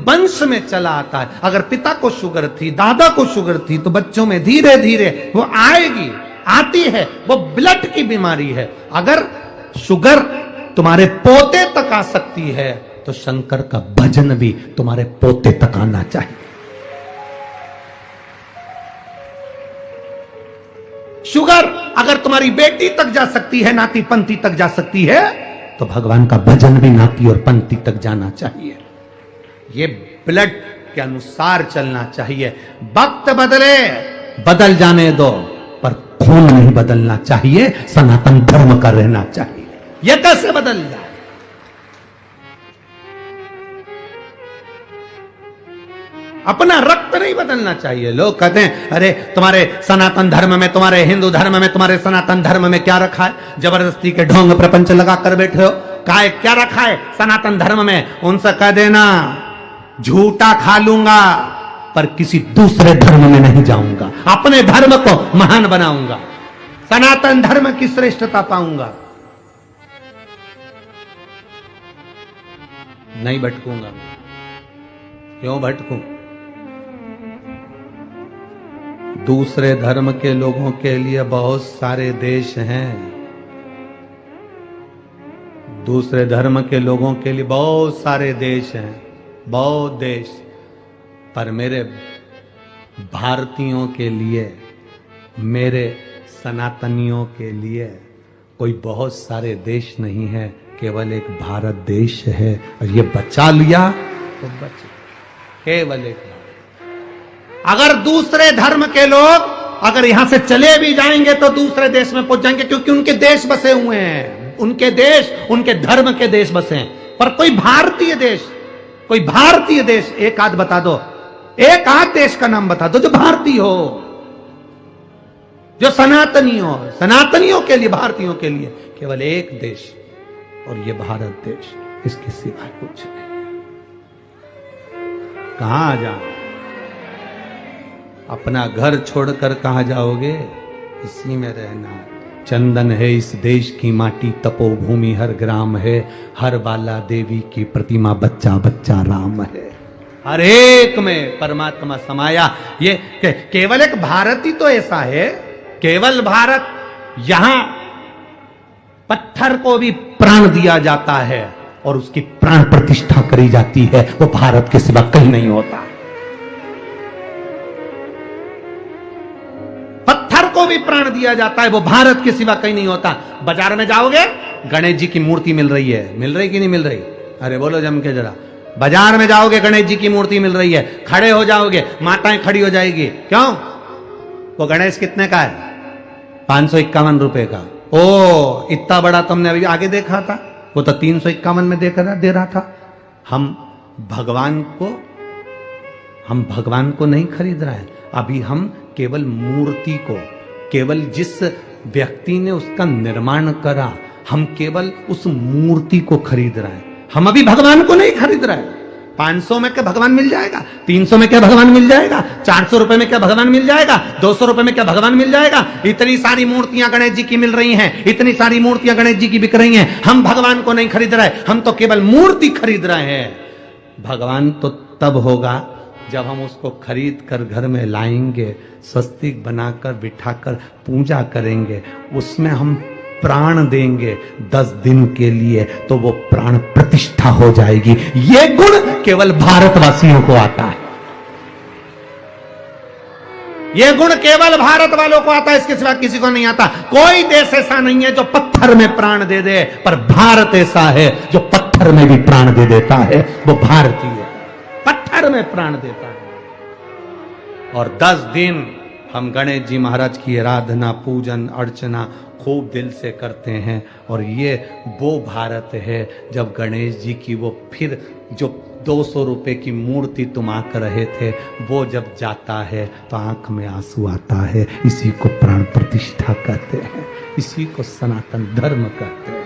वंश में चला आता है। अगर पिता को शुगर थी, दादा को शुगर थी, तो बच्चों में धीरे धीरे वो आएगी, आती है। वो ब्लड की बीमारी है। अगर शुगर तुम्हारे पोते तक आ सकती है तो शंकर का भजन भी तुम्हारे पोते तक आना चाहिए। शुगर अगर तुम्हारी बेटी तक जा सकती है, नाती पंथी तक जा सकती है, तो भगवान का भजन भी नाती और पंथी तक जाना चाहिए। ये ब्लड के अनुसार चलना चाहिए। वक्त बदले, बदल जाने दो, पर खून नहीं बदलना चाहिए, सनातन धर्म का रहना चाहिए। यह कैसे बदल जाए? अपना रक्त नहीं बदलना चाहिए। लोग कहते हैं अरे तुम्हारे सनातन धर्म में, तुम्हारे हिंदू धर्म में, तुम्हारे सनातन धर्म में क्या रखा है? जबरदस्ती के ढोंग प्रपंच लगा कर बैठे हो। क्या रखा है सनातन धर्म में? उनसे कह देना झूठा खा लूंगा पर किसी दूसरे धर्म में नहीं जाऊंगा, अपने धर्म को महान बनाऊंगा, सनातन धर्म की श्रेष्ठता पाऊंगा, नहीं भटकूंगा। क्यों भटकूं? दूसरे धर्म के लोगों के लिए बहुत सारे देश हैं, दूसरे धर्म के लोगों के लिए बहुत सारे देश हैं, बहुत देश। पर मेरे भारतीयों के लिए, मेरे सनातनियों के लिए कोई बहुत सारे देश नहीं है, केवल एक भारत देश है। और ये बचा लिया तो बच, केवल एक। अगर दूसरे धर्म के लोग अगर यहां से चले भी जाएंगे तो दूसरे देश में पहुंच जाएंगे, क्योंकि उनके देश बसे हुए हैं, उनके देश, उनके धर्म के देश बसे हैं। पर कोई भारतीय देश, कोई भारतीय देश एक आध बता दो, एक आध देश का नाम बता दो जो भारतीय हो, जो सनातनी हो। सनातनियों के लिए, भारतीयों के लिए केवल एक देश, और ये भारत देश, इसके सिवा कुछ नहीं। कहां जाओ? अपना घर छोड़कर कहां जाओगे? इसी में रहना। चंदन है इस देश की माटी, तपोभूमि हर ग्राम है, हर बाला देवी की प्रतिमा, बच्चा बच्चा राम है। हर एक में परमात्मा समाया। ये केवल एक भारत ही तो ऐसा है, केवल भारत। यहां पत्थर को भी प्राण दिया जाता है और उसकी प्राण प्रतिष्ठा करी जाती है, वो भारत के सिवा कहीं नहीं होता। पत्थर को भी प्राण दिया जाता है, वो भारत के सिवा कहीं नहीं होता। बाजार में जाओगे, गणेश जी की मूर्ति मिल रही है, मिल रही कि नहीं मिल रही? अरे बोलो जम के जरा। बाजार में जाओगे, गणेश जी की मूर्ति मिल रही है, खड़े हो जाओगे, माताएं खड़ी हो जाएगी। क्यों? वो गणेश कितने का है? 551 रुपए का। ओ इतना बड़ा तुमने अभी आगे देखा था, वो तो 351 में दे रहा था। हम भगवान को नहीं खरीद रहे हैं, अभी हम केवल मूर्ति को, केवल जिस व्यक्ति ने उसका निर्माण करा, हम केवल उस मूर्ति को खरीद रहे हैं। हम अभी भगवान को नहीं खरीद रहे हैं। 500 में क्या भगवान मिल जाएगा? 300 में क्या भगवान मिल जाएगा? 400 रुपए में क्या भगवान मिल जाएगा? 200 रुपए में क्या भगवान मिल जाएगा? इतनी सारी मूर्तियां गणेश जी की मिल रही हैं, इतनी सारी मूर्तियां गणेश जी की बिक रही हैं। हम भगवान को नहीं खरीद रहे, हम तो केवल मूर्ति खरीद रहे हैं। भगवान तो तब होगा जब हम उसको खरीद कर घर में लाएंगे, स्वस्तिक बनाकर बिठाकर पूजा करेंगे, उसमें हम प्राण देंगे 10 दिन के लिए, तो वो प्राण प्रतिष्ठा हो जाएगी। ये गुण केवल भारतवासियों को आता है। ये गुण केवल भारत वालों को आता है, इसके सिवा किसी को नहीं आता। कोई देश ऐसा नहीं है जो पत्थर में प्राण दे दे, पर भारत ऐसा है जो पत्थर में भी प्राण दे देता है। वो भारतीय पत्थर में प्राण देता है। और 10 दिन हम गणेश जी महाराज की आराधना, पूजन, अर्चना खूब दिल से करते हैं। और ये वो भारत है जब गणेश जी की वो फिर जो 200 रुपए की मूर्ति तुम आकर रहे थे, वो जब जाता है तो आंख में आंसू आता है। इसी को प्राण प्रतिष्ठा कहते हैं, इसी को सनातन धर्म कहते हैं।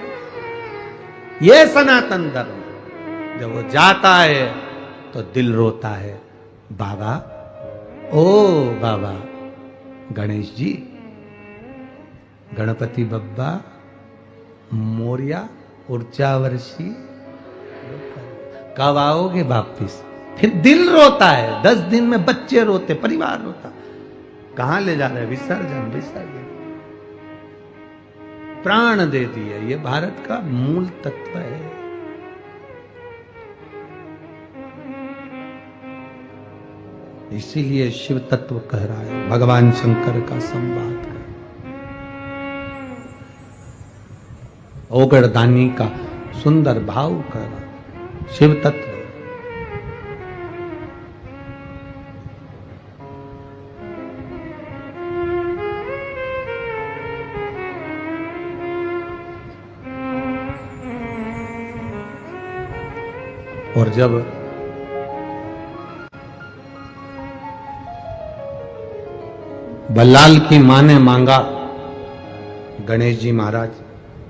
ये सनातन धर्म जब वो जाता है तो दिल रोता है। बाबा, ओ बाबा गणेश जी, गणपति बब्बा मोरिया ऊर्जा वर्षी, कब आओगे वापिस? फिर दिल रोता है। 10 दिन में बच्चे रोते, परिवार रोता। कहां ले जा रहे? विसर्जन, विसर्जन। प्राण दे दिए। ये भारत का मूल तत्व है। इसीलिए शिव तत्व कह रहा है, भगवान शंकर का संवाद कर, ओगरदानी का सुंदर भाव कर रहा शिव तत्व। और जब बल्लाल की मां ने मांगा, गणेश जी महाराज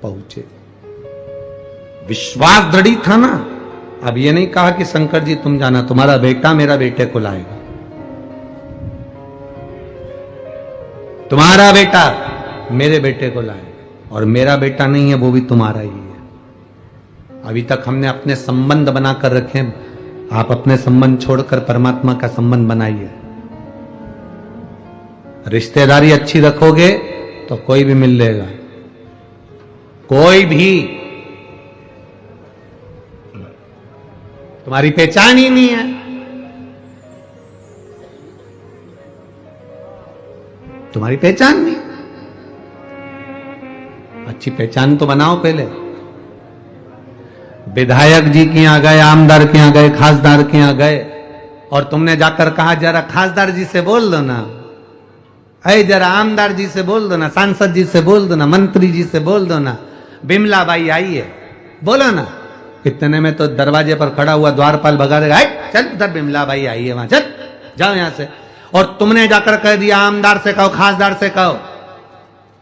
पहुंचे। विश्वास दृढ़ी था ना। अब ये नहीं कहा कि शंकर जी तुम जाना, तुम्हारा बेटा मेरा बेटे को लाएगा। तुम्हारा बेटा मेरे बेटे को लाएगा, और मेरा बेटा नहीं है वो भी तुम्हारा ही है। अभी तक हमने अपने संबंध बनाकर रखे, आप अपने संबंध छोड़कर परमात्मा का संबंध बनाइए। रिश्तेदारी अच्छी रखोगे तो कोई भी मिल लेगा, कोई भी। तुम्हारी पहचान ही नहीं है, तुम्हारी पहचान नहीं। अच्छी पहचान तो बनाओ पहले। विधायक जी के यहां गए, आमदार के यहां गए, खासदार के यहां गए, और तुमने जाकर कहा जरा खासदार जी से बोल दो ना, अरे जरा आमदार जी से बोल दो ना, सांसद जी से बोल दो ना, मंत्री जी से बोल दो ना, बिमला बाई आई है, बोलो ना। इतने में तो दरवाजे पर खड़ा हुआ द्वारपाल भगा देगा, चल उधर बिमला बाई आई है, वहां चल, जाओ यहां से। और तुमने जाकर कह दिया आमदार से कहो, खासदार से कहो,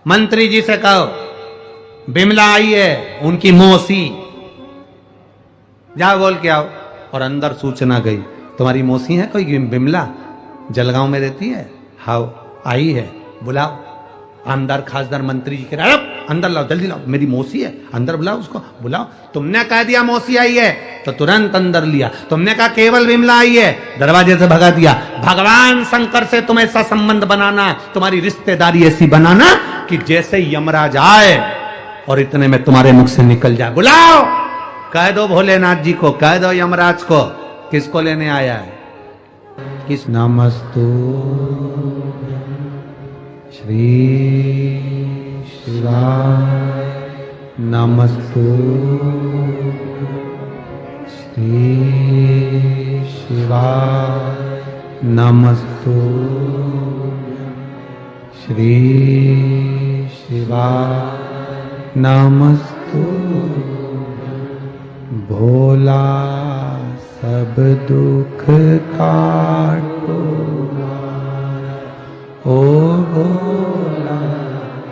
मंत्री जी से कहो, बिमला आई है, उनकी मौसी, जाओ बोल के आओ। और अंदर सूचना गई, तुम्हारी मौसी है कोई बिमला, जलगांव में रहती है, हाउ आई है, बुलाओ। आमदार खासदार मंत्री जी के अंदर लाओ, जल्दी लाओ, मेरी मौसी है, अंदर बुलाओ उसको, बुलाओ। तुमने कह दिया मौसी आई है तो तुरंत अंदर लिया। तुमने कहा केवल बिमला आई है, दरवाजे से भगा दिया। भगवान शंकर से तुम ऐसा संबंध बनाना, तुम्हारी रिश्तेदारी ऐसी बनाना कि जैसे यमराज आए और इतने में तुम्हारे मुख से निकल जाए, बुलाओ। कह दो भोलेनाथ जी को, कह दो यमराज को, किसको लेने आया है, किस। नमस्तु श्री शिवाय, नमस्तु श्री शिवाय, नमस्तु श्री शिवाय नमस्तु भोला सब दुख काटो ओ भोला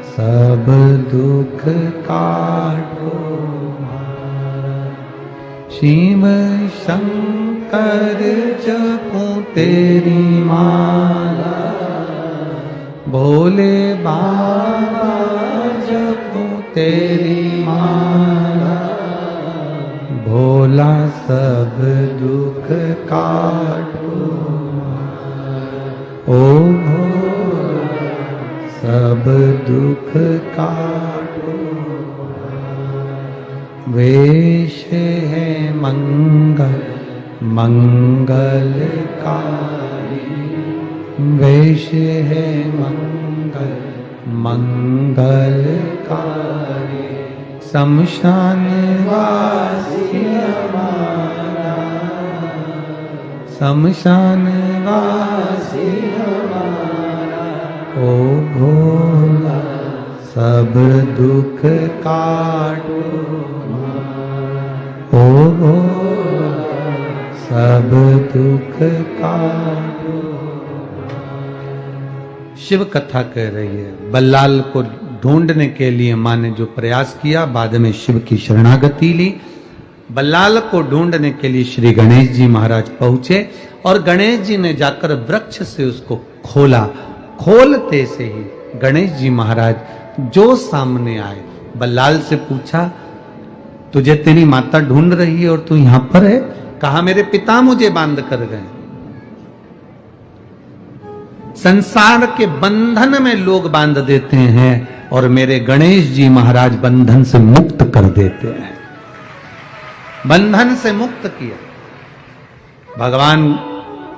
सब दुख काटो शिव शंकर जपूं तेरी माला भोले बाबा जपूं तेरी माला भोला सब दुख काटो ओ भोला सब दुख काटो वेश है मंगल मंगलकारी वेश है मंगल मंगलकारी शमशान वासी हमारा शमशान वासी हमारा ओ भोला सब दुख काटो ओ भोला सब दुख काटो। शिव कथा कह रही है बल्लाल को ढूंढने के लिए मां ने जो प्रयास किया, बाद में शिव की शरणागति ली। बल्लाल को ढूंढने के लिए श्री गणेश जी महाराज पहुंचे और गणेश जी ने जाकर वृक्ष से उसको खोला। खोलते से ही गणेश जी महाराज जो सामने आए, बल्लाल से पूछा तुझे तेरी माता ढूंढ रही है और तू यहां पर है? कहा मेरे पिता मुझे बांध कर गए। संसार के बंधन में लोग बांध देते हैं और मेरे गणेश जी महाराज बंधन से मुक्त कर देते हैं। बंधन से मुक्त किया। भगवान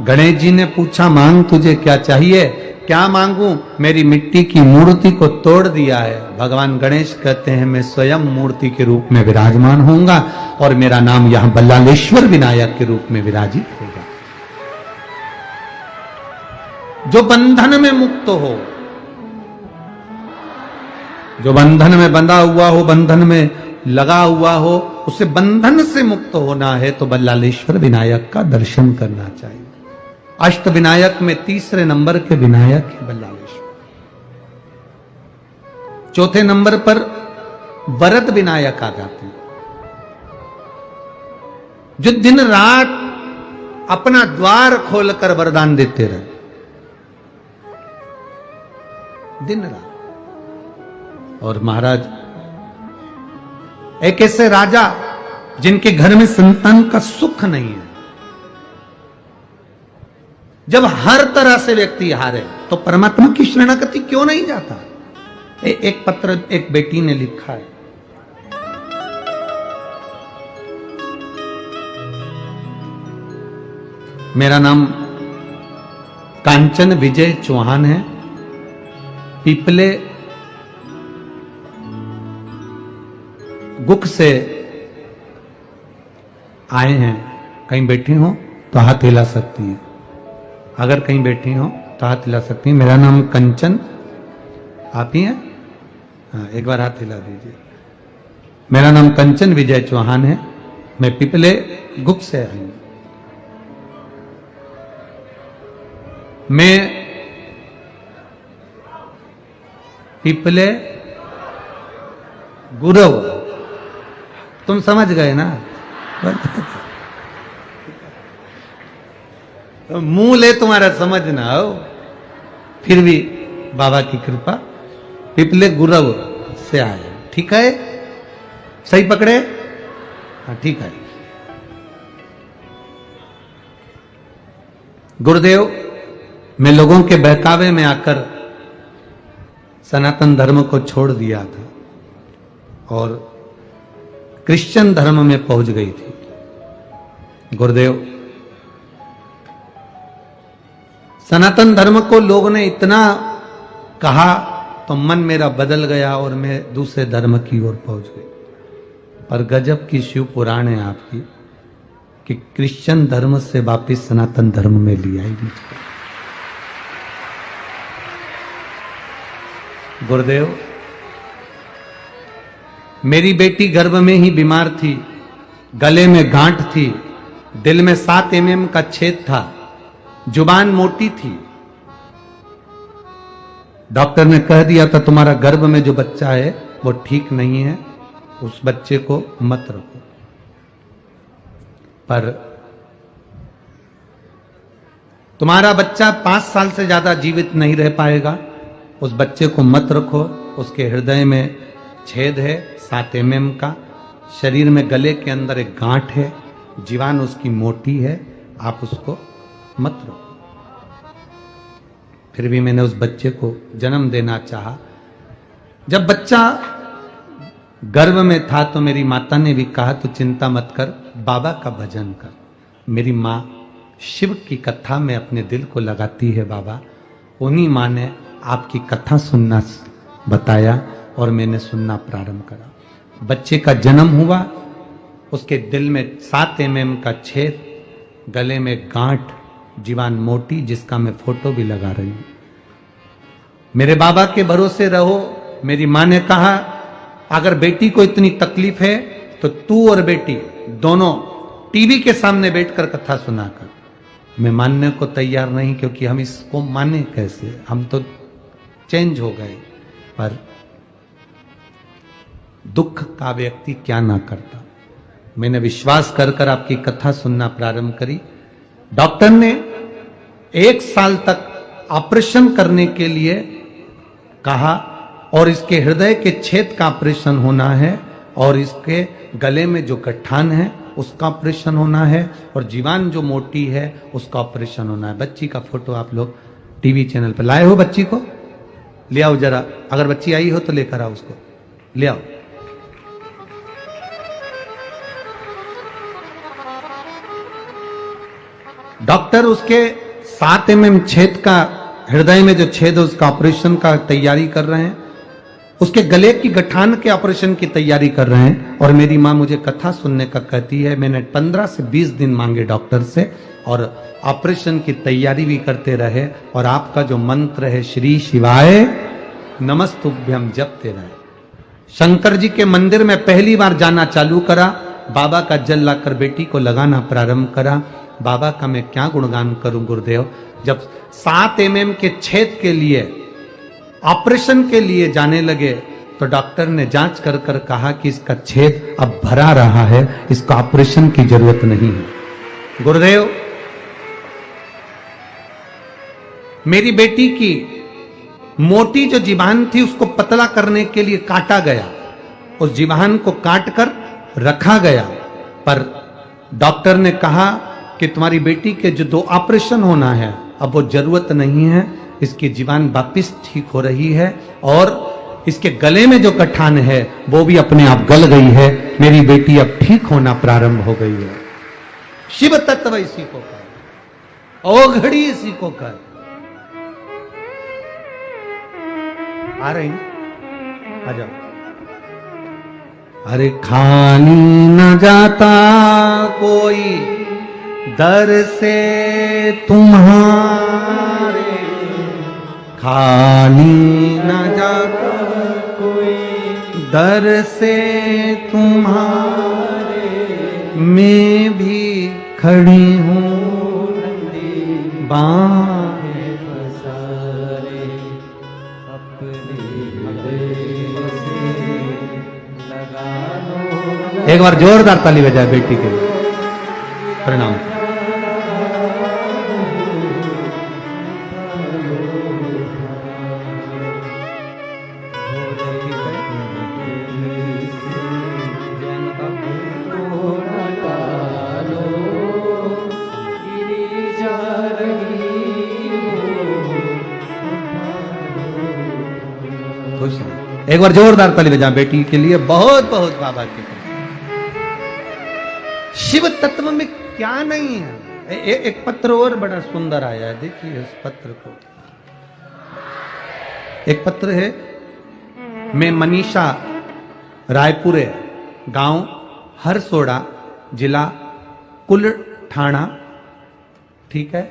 गणेश जी ने पूछा मांग तुझे क्या चाहिए? क्या मांगू? मेरी मिट्टी की मूर्ति को तोड़ दिया है। भगवान गणेश कहते हैं मैं स्वयं मूर्ति के रूप में विराजमान होऊंगा और मेरा नाम यहां बल्लालेश्वर विनायक के रूप में विराजित होगा। जो बंधन में मुक्त हो, जो बंधन में बंधा हुआ हो, बंधन में लगा हुआ हो, उसे बंधन से मुक्त होना है तो बल्लालेश्वर विनायक का दर्शन करना चाहिए। अष्ट विनायक में तीसरे नंबर के विनायक है बल्लालेश्वर। चौथे नंबर पर वरद विनायक आ जाते हैं, जो दिन रात अपना द्वार खोलकर वरदान देते रहे, दिन रात। और महाराज एक ऐसे राजा जिनके घर में संतान का सुख नहीं है, जब हर तरह से व्यक्ति हारे तो परमात्मा की शरणागति क्यों नहीं जाता? एक पत्र एक बेटी ने लिखा है, मेरा नाम कांचन विजय चौहान है, पीपले गुक से आए हैं। कहीं बैठी हो तो हाथ हिला सकती हैं, अगर कहीं बैठी हो तो हाथ हिला सकती हैं। मेरा नाम कंचन, आप ही हैं? हाँ, एक बार हाथ हिला दीजिए। मेरा नाम कंचन विजय चौहान है, मैं पिपले गुक से आई हूं। मैं पिपले गुरव, तुम समझ गए ना? मुंह ले तुम्हारा समझ ना हो, फिर भी बाबा की कृपा पिपले गुरव से आए। ठीक है, सही पकड़े? हाँ ठीक है। गुरुदेव, मैं लोगों के बहकावे में आकर सनातन धर्म को छोड़ दिया था और क्रिश्चियन धर्म में पहुंच गई थी। गुरुदेव, सनातन धर्म को लोगों ने इतना कहा तो मन मेरा बदल गया और मैं दूसरे धर्म की ओर पहुंच गई। पर गजब की शिव पुराण है आपकी कि क्रिश्चियन धर्म से वापिस सनातन धर्म में लिया ही नहीं। गुरुदेव, मेरी बेटी गर्भ में ही बीमार थी, गले में गांठ थी, दिल में 7 mm का छेद था, जुबान मोटी थी। डॉक्टर ने कह दिया था तुम्हारा गर्भ में जो बच्चा है वो ठीक नहीं है, उस बच्चे को मत रखो। पर तुम्हारा बच्चा 5 साल से ज्यादा जीवित नहीं रह पाएगा, उस बच्चे को मत रखो। उसके हृदय में छेद है 7 mm का, शरीर में गले के अंदर एक गांठ है, जीवान उसकी मोटी है, आप उसको मत रखो। फिर भी मैंने उस बच्चे को जन्म देना चाहा। जब बच्चा गर्भ में था तो मेरी माता ने भी कहा तू चिंता मत कर, बाबा का भजन कर। मेरी माँ शिव की कथा में अपने दिल को लगाती है बाबा, उन्हीं माँ ने आपकी कथा सुनना बताया और मैंने सुनना प्रारंभ करा। बच्चे का जन्म हुआ, उसके दिल में 7 mm का छेद, गले में गांठ, जीवान मोटी, जिसका मैं फोटो भी लगा रही हूं। मेरे बाबा के भरोसे रहो। मेरी मां ने कहा अगर बेटी को इतनी तकलीफ है तो तू और बेटी दोनों टीवी के सामने बैठकर कथा सुना कर। मैं मानने को तैयार नहीं, क्योंकि हम इसको माने कैसे, हम तो चेंज हो गए। पर दुख का व्यक्ति क्या ना करता। मैंने विश्वास कर कर आपकी कथा सुनना प्रारंभ करी। डॉक्टर ने 1 साल तक ऑपरेशन करने के लिए कहा और इसके हृदय के छेद का ऑपरेशन होना है और इसके गले में जो गठान है उसका ऑपरेशन होना है और जीवान जो मोटी है उसका ऑपरेशन होना है। बच्ची का फोटो आप लोग टीवी चैनल पर लाए हो, बच्ची को ले आओ जरा, अगर बच्ची आई हो तो लेकर आओ, उसको ले आओ। डॉक्टर उसके 7 mm छेद का, हृदय में जो छेद है उसका ऑपरेशन का तैयारी कर रहे हैं, उसके गले की गठान के ऑपरेशन की तैयारी कर रहे हैं। और मेरी मां मुझे कथा सुनने का कहती है। मैंने 15 से 20 दिन मांगे डॉक्टर से और ऑपरेशन की तैयारी भी करते रहे और आपका जो मंत्र है श्री शिवाय नमस्तुभ्यम जपते रहे। शंकर जी के मंदिर में पहली बार जाना चालू करा, बाबा का जल लाकर बेटी को लगाना प्रारंभ करा। बाबा का मैं क्या गुणगान करूं गुरुदेव। जब 7 mm के छेद के लिए ऑपरेशन के लिए जाने लगे तो डॉक्टर ने जांच कर कर कहा कि इसका छेद अब भरा रहा है, इसका ऑपरेशन की जरूरत नहीं है। गुरुदेव, मेरी बेटी की मोटी जो जीवान थी उसको पतला करने के लिए काटा गया, उस जीवान को काट कर रखा गया। पर डॉक्टर ने कहा कि तुम्हारी बेटी के जो 2 ऑपरेशन होना है अब वो जरूरत नहीं है, इसकी जीवान वापिस ठीक हो रही है और इसके गले में जो गठान है वो भी अपने आप गल गई है। मेरी बेटी अब ठीक होना प्रारंभ हो गई है। शिव तत्व इसी को कर, ओघड़ी इसी को कर। आ रही, आ जाओ। अरे खाली न जाता कोई दर से तुम्हारे, खाली न जाता कोई दर से तुम्हारे, मैं भी खड़ी हूँ बाहें पसारे, अपने लगा लो। एक बार जोरदार ताली बजाए बेटी के लिए। प्रणाम। एक बार जोरदार ताली बजा बेटी के लिए। बहुत बहुत बाबा की शिव तत्व में क्या नहीं है। एक पत्र और बड़ा सुंदर आया है, देखिए इस पत्र को। एक पत्र है, मैं मनीषा, रायपुरे, गांव हरसोड़ा, जिला कुल ठाणा, ठीक है,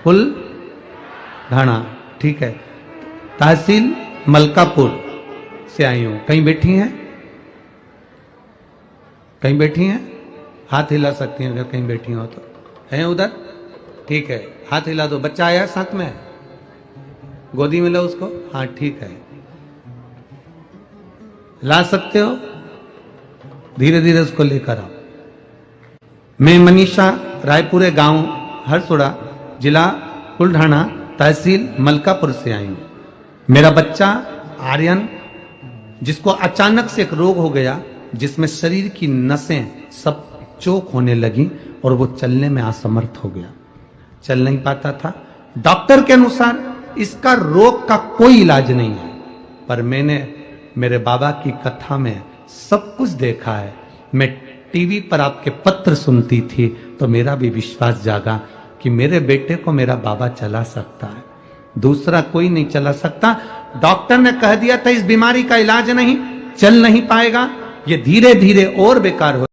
कुल ढाणा, ठीक है, तहसील मलकापुर, से आई हूं। कहीं बैठी हैं? कहीं बैठी हैं? हाथ हिला सकती हैं अगर कहीं बैठी हो तो। है उधर? ठीक है, हाथ हिला दो। बच्चा आया साथ में? गोदी में लो उसको। हाँ ठीक है, ला सकते हो, धीरे धीरे उसको लेकर आओ। मैं मनीषा, रायपुरे गांव हरसोड़ा, जिला कुलढाना, तहसील मलकापुर से आई हूं। मेरा बच्चा आर्यन, जिसको अचानक से एक रोग हो गया जिसमें शरीर की नसें सब चोक होने लगी और वो चलने में असमर्थ हो गया, चल नहीं पाता था। डॉक्टर के अनुसार इसका रोग का कोई इलाज नहीं है, पर मैंने मेरे बाबा की कथा में सब कुछ देखा है। मैं टीवी पर आपके पत्र सुनती थी तो मेरा भी विश्वास जागा कि मेरे बेटे को मेरा बाबा चला सकता है, दूसरा कोई नहीं चला सकता। डॉक्टर ने कह दिया था इस बीमारी का इलाज नहीं, चल नहीं पाएगा, ये धीरे धीरे और बेकार हो